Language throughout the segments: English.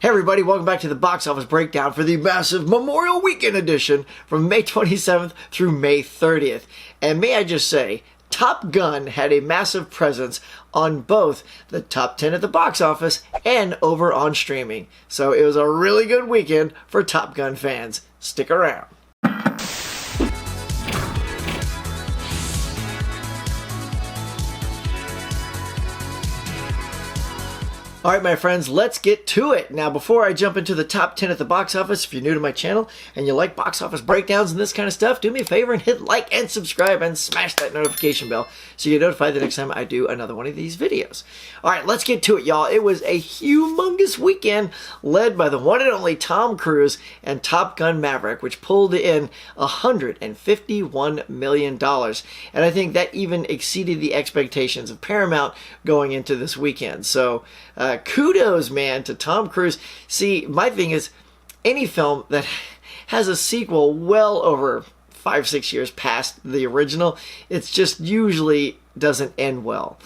Hey everybody, welcome back to the box office breakdown for the massive Memorial Weekend edition from May 27th through May 30th. And may I just say, Top Gun had a massive presence on both the top 10 at the box office and over on streaming. So it was a really good weekend for Top Gun fans. Stick around. All right, my friends, let's get to it. Now, before I jump into the top 10 at the box office, if you're new to my channel and you like box office breakdowns and this kind of stuff, do me a favor and hit like and subscribe and smash that notification bell so you get notified the next time I do another one of these videos. All right, let's get to it, y'all. It was a humongous weekend led by the one and only Tom Cruise and Top Gun Maverick, which pulled in $151 million. And I think that even exceeded the expectations of Paramount going into this weekend. So, kudos, man, to Tom Cruise. See, my thing is, any film that has a sequel well over 5-6 years past the original, it's just usually doesn't end well.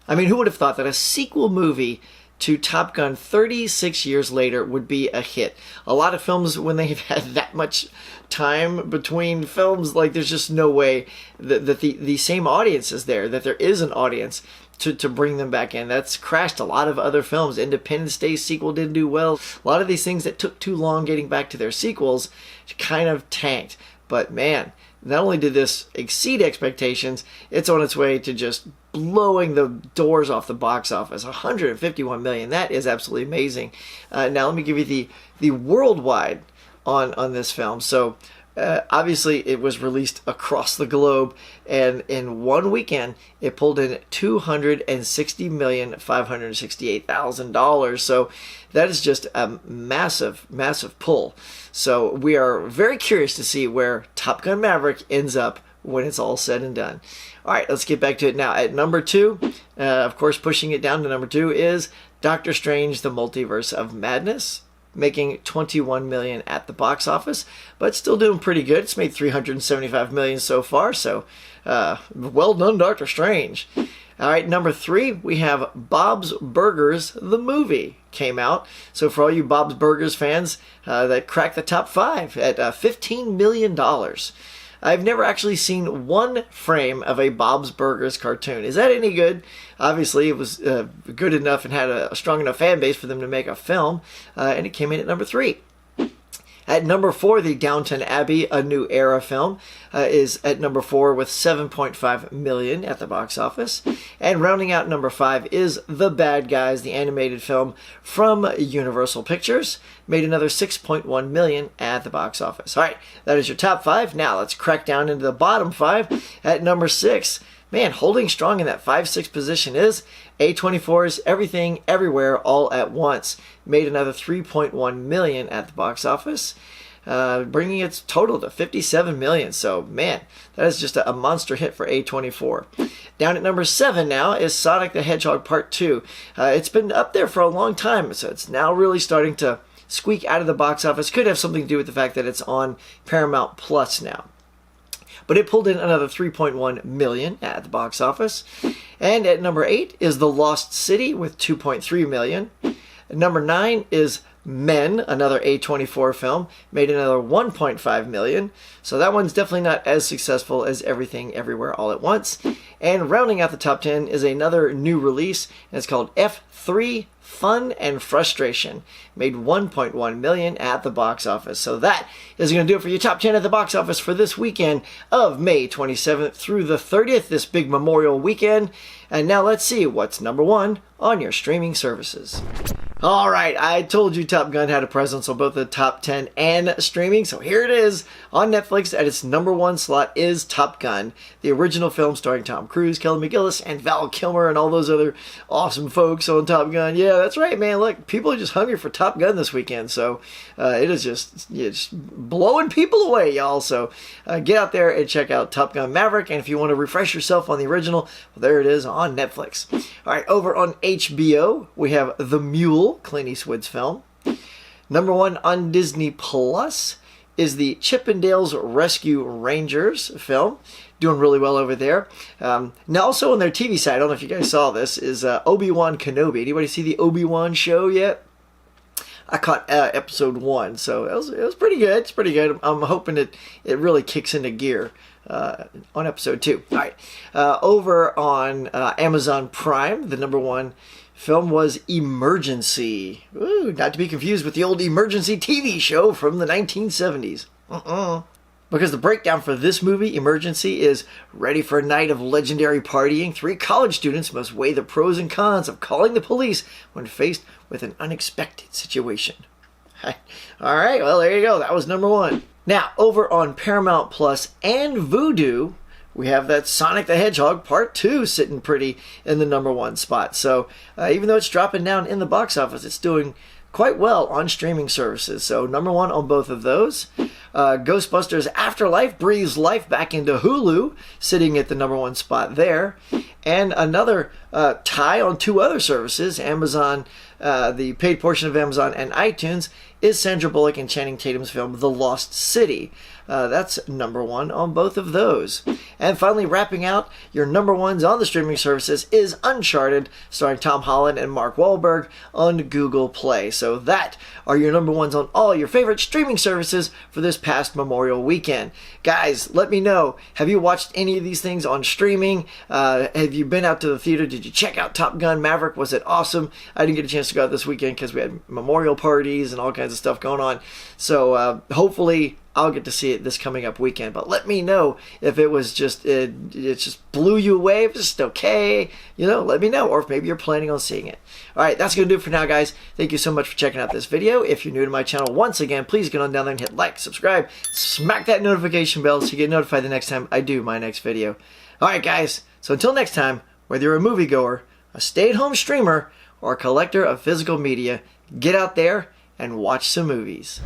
I mean, who would have thought that a sequel movie to Top Gun 36 years later would be a hit? A lot of films, when they've had that much time between films, like there's just no way that the same audience is there, that there is an audience to bring them back in. That's crashed a lot of other films. Independence Day sequel didn't do well. A lot of these things that took too long getting back to their sequels kind of tanked. But man, not only did this exceed expectations, it's on its way to just blowing the doors off the box office. 151 million. That is absolutely amazing. Now let me give you the worldwide on this film. So obviously, it was released across the globe, and in one weekend, it pulled in $260,568,000. So that is just a massive, massive pull. So we are very curious to see where Top Gun Maverick ends up when it's all said and done. All right, let's get back to it now. At number 2, of course, pushing it down to number 2 is Doctor Strange: The Multiverse of Madness, making $21 million at the box office, but still doing pretty good. It's made $375 million so far, so well done, Doctor Strange. All right, number 3, we have Bob's Burgers, the movie, came out. So for all you Bob's Burgers fans, that cracked the top 5 at $15 million. I've never actually seen one frame of a Bob's Burgers cartoon. Is that any good? Obviously, it was good enough and had a strong enough fan base for them to make a film, and it came in at number 3. At number 4, the Downton Abbey: A New Era film is at number 4 with $7.5 million at the box office. And rounding out number 5 is The Bad Guys, the animated film from Universal Pictures, made another $6.1 million at the box office. All right, that is your top 5. Now let's crack down into the bottom 5. At number 6, man, holding strong in that 5-6 position is A24's Everything Everywhere All at Once. Made another $3.1 million at the box office, bringing its total to $57 million. So, man, that is just a monster hit for A24. Down at number 7 now is Sonic the Hedgehog Part 2. It's been up there for a long time, so it's now really starting to squeak out of the box office. Could have something to do with the fact that it's on Paramount Plus now. But it pulled in another $3.1 million at the box office. And at number 8 is The Lost City with $2.3 million. Number 9 is Men, another A24 film, made another $1.5 million. So that one's definitely not as successful as Everything Everywhere All at Once. And rounding out the top 10 is another new release, and it's called F3 Fun and Frustration. Made $1.1 million at the box office. So that is going to do it for your top 10 at the box office for this weekend of May 27th through the 30th, this big Memorial weekend. And now let's see what's number 1 on your streaming services. All right, I told you Top Gun had a presence on both the top 10 and streaming, so here it is on Netflix. At its number 1 slot is Top Gun, the original film starring Tom Cruise, Kelly McGillis, and Val Kilmer, and all those other awesome folks on Top Gun. Yeah, that's right, man. Look, people are just hungry for Top Gun this weekend, so it is just blowing people away, y'all. So get out there and check out Top Gun Maverick, and if you want to refresh yourself on the original, well, there it is on Netflix. All right, over on HBO, we have The Mule, Clint Eastwood's film. Number 1 on Disney Plus is the Chippendales Rescue Rangers film. Doing really well over there. Now also on their TV side, I don't know if you guys saw this, is Obi-Wan Kenobi. Anybody see the Obi-Wan show yet? I caught episode 1, so it was pretty good. It's pretty good. I'm hoping it really kicks into gear on episode 2. All right, over on Amazon Prime, the #1 film was Emergency. Ooh, not to be confused with the old Emergency TV show from the 1970s. Because the breakdown for this movie, Emergency, is ready for a night of legendary partying. 3 college students must weigh the pros and cons of calling the police when faced with an unexpected situation. All right, well, there you go. That was #1. Now, over on Paramount Plus and Vudu, we have that Sonic the Hedgehog Part 2 sitting pretty in the #1 spot. So even though it's dropping down in the box office, it's doing quite well on streaming services. So #1 on both of those. Ghostbusters Afterlife breathes life back into Hulu, sitting at the #1 spot there. And another tie on 2 other services, Amazon, the paid portion of Amazon and iTunes, is Sandra Bullock and Channing Tatum's film The Lost City. That's #1 on both of those. And finally, wrapping out your #1s on the streaming services is Uncharted, starring Tom Holland and Mark Wahlberg on Google Play. So that are your #1s on all your favorite streaming services for this past Memorial weekend. Guys, let me know. Have you watched any of these things on streaming? Have you been out to the theater? Did you check out Top Gun Maverick? Was it awesome? I didn't get a chance to go out this weekend because we had memorial parties and all kinds of stuff going on. So hopefully I'll get to see it this coming up weekend. But let me know if it was just, it just blew you away, if it's just okay. You know, let me know. Or if maybe you're planning on seeing it. All right, that's going to do it for now, guys. Thank you so much for checking out this video. If you're new to my channel, once again, please get on down there and hit like, subscribe, smack that notification bell so you get notified the next time I do my next video. All right, guys. So until next time, whether you're a moviegoer, a stay-at-home streamer, or a collector of physical media, get out there and watch some movies.